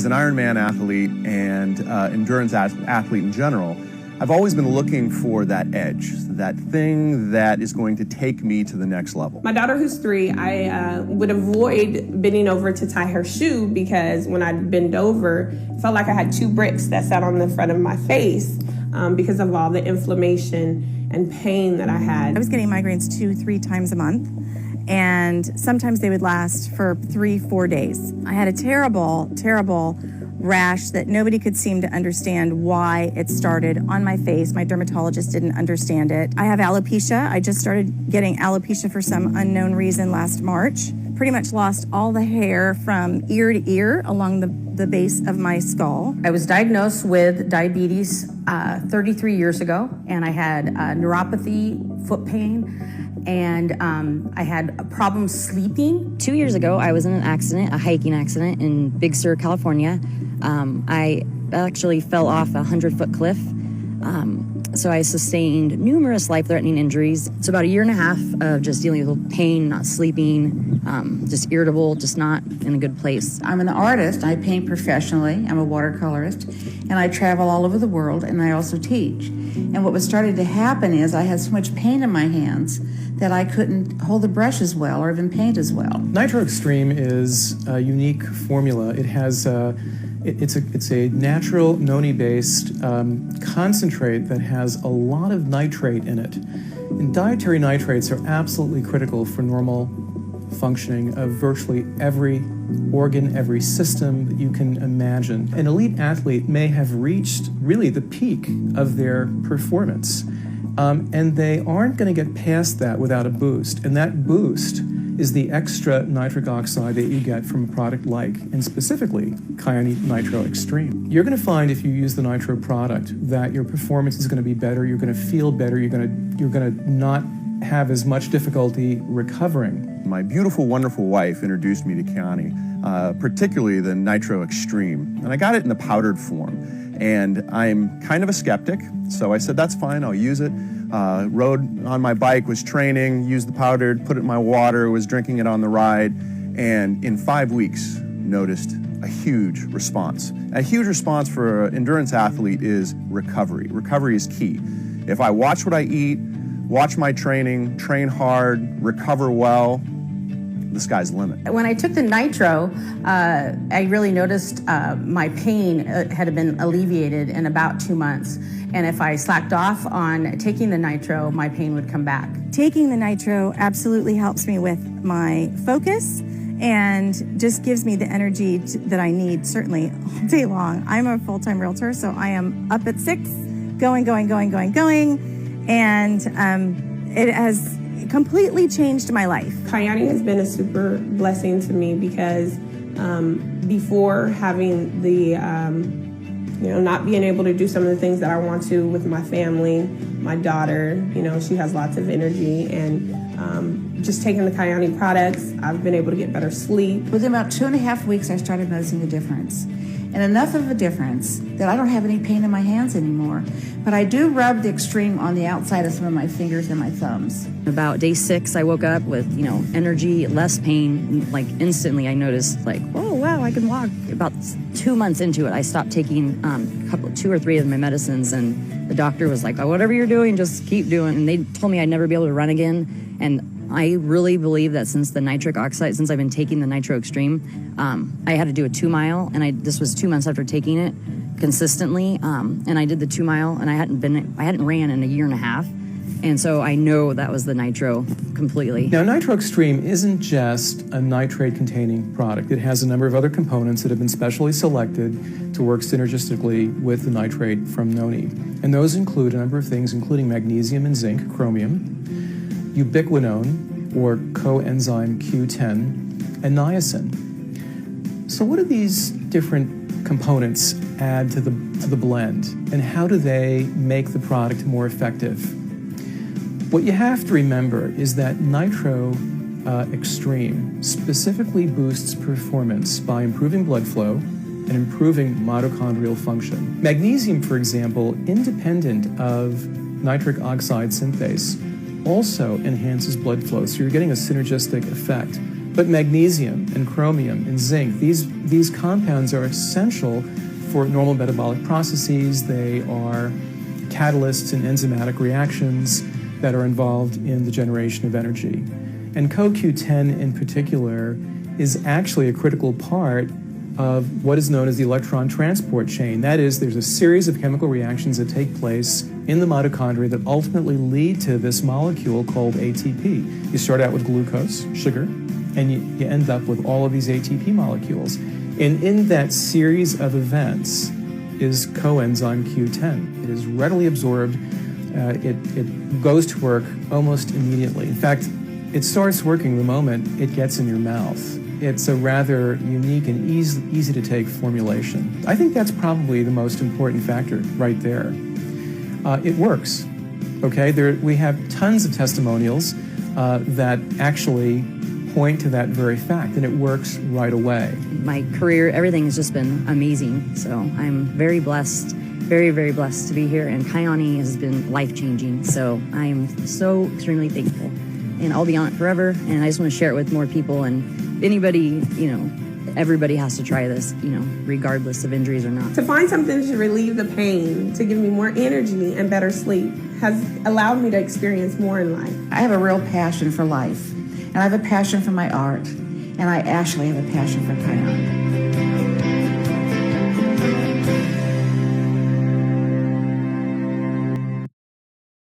As an Ironman athlete and endurance athlete in general, I've always been looking for that edge, that thing that is going to take me to the next level. My daughter, who's 3, I would avoid bending over to tie her shoe because when I'd bend over, it felt like I had 2 bricks that sat on the front of my face because of all the inflammation and pain that I had. I was getting migraines 2-3 times a month, and sometimes they would last for 3-4 days. I had a terrible, terrible rash that nobody could seem to understand why it started on my face. My dermatologist didn't understand it. I have alopecia. I just started getting alopecia for some unknown reason last March. Pretty much lost all the hair from ear to ear along the base of my skull. I was diagnosed with diabetes 33 years ago, and I had neuropathy, foot pain, and I had problems sleeping. 2 years ago, I was in an accident, a hiking accident in Big Sur, California. I actually fell off a 100-foot cliff. So I sustained numerous life-threatening injuries. It's about 1.5 years of just dealing with pain, not sleeping, just irritable, just not in a good place. I'm an artist. I paint professionally. I'm a watercolorist, and I travel all over the world, and I also teach. And what was starting to happen is I had so much pain in my hands that I couldn't hold the brush as well or even paint as well. Nitro Extreme is a unique formula. It has it's a natural Noni-based concentrate that has a lot of nitrate in it. And dietary nitrates are absolutely critical for normal functioning of virtually every organ, every system that you can imagine. An elite athlete may have reached really the peak of their performance, and they aren't going to get past that without a boost. And that boost is the extra nitric oxide that you get from a product like, and specifically, Kyäni Nitro Xtreme. You're going to find if you use the Nitro product that your performance is going to be better, you're going to feel better, you're going to not have as much difficulty recovering. My beautiful, wonderful wife introduced me to Kyäni, particularly the Nitro Extreme. And I got it in the powdered form. And I'm kind of a skeptic, so I said, that's fine, I'll use it. Rode on my bike, was training, used the powdered, put it in my water, was drinking it on the ride, and in 5 weeks, noticed a huge response. A huge response for an endurance athlete is recovery. Recovery is key. If I watch what I eat, watch my training, train hard, recover well, the sky's the limit. When I took the Nitro, I really noticed my pain had been alleviated in about 2 months. And if I slacked off on taking the Nitro, my pain would come back. Taking the Nitro absolutely helps me with my focus and just gives me the energy that I need, certainly, all day long. I'm a full-time realtor, so I am up at 6, going, and it has completely changed my life. Kyäni has been a super blessing to me because before having the, not being able to do some of the things that I want to with my family, my daughter, she has lots of energy, and just taking the Kyäni products, I've been able to get better sleep. Within about 2.5 weeks, I started noticing a difference. And enough of a difference that I don't have any pain in my hands anymore. But I do rub the Extreme on the outside of some of my fingers and my thumbs. About day 6, I woke up with, energy, less pain. Like instantly I noticed oh wow, I can walk. About 2 months into it, I stopped taking 2 or 3 of my medicines, and the doctor was like, oh, whatever you're doing, just keep doing. And they told me I'd never be able to run again. And I really believe that since the Nitric Oxide, since I've been taking the Nitro Extreme, I had to do a 2-mile, and this was 2 months after taking it consistently, and I did the 2-mile, and I hadn't ran in 1.5 years, and so I know that was the Nitro completely. Now, Nitro Extreme isn't just a nitrate-containing product. It has a number of other components that have been specially selected to work synergistically with the nitrate from Noni, and those include a number of things, including magnesium and zinc, chromium, ubiquinone, or coenzyme Q10, and niacin. So what do these different components add to the blend, and how do they make the product more effective? What you have to remember is that Nitro Extreme specifically boosts performance by improving blood flow and improving mitochondrial function. Magnesium, for example, independent of nitric oxide synthase, also enhances blood flow, so you're getting a synergistic effect But magnesium and chromium and zinc, these compounds are essential for normal metabolic processes. They are catalysts in enzymatic reactions that are involved in the generation of energy. And CoQ10 in particular is actually a critical part of what is known as the electron transport chain. That is, there's a series of chemical reactions that take place in the mitochondria that ultimately lead to this molecule called ATP. You start out with glucose, sugar, and you end up with all of these ATP molecules. And in that series of events is coenzyme Q10. It is readily absorbed. It goes to work almost immediately. In fact, it starts working the moment it gets in your mouth. It's a rather unique and easy to take formulation. I think that's probably the most important factor right there. It works, okay? We have tons of testimonials that actually point to that very fact, and it works right away. My career, everything has just been amazing. So I'm very blessed, very, very blessed to be here. And Kyäni has been life-changing. So I'm so extremely thankful. And I'll be on it forever. And I just want to share it with more people. And anybody, everybody has to try this, regardless of injuries or not. To find something to relieve the pain, to give me more energy and better sleep, has allowed me to experience more in life. I have a real passion for life, and I have a passion for my art, and I actually have a passion for Kyäni.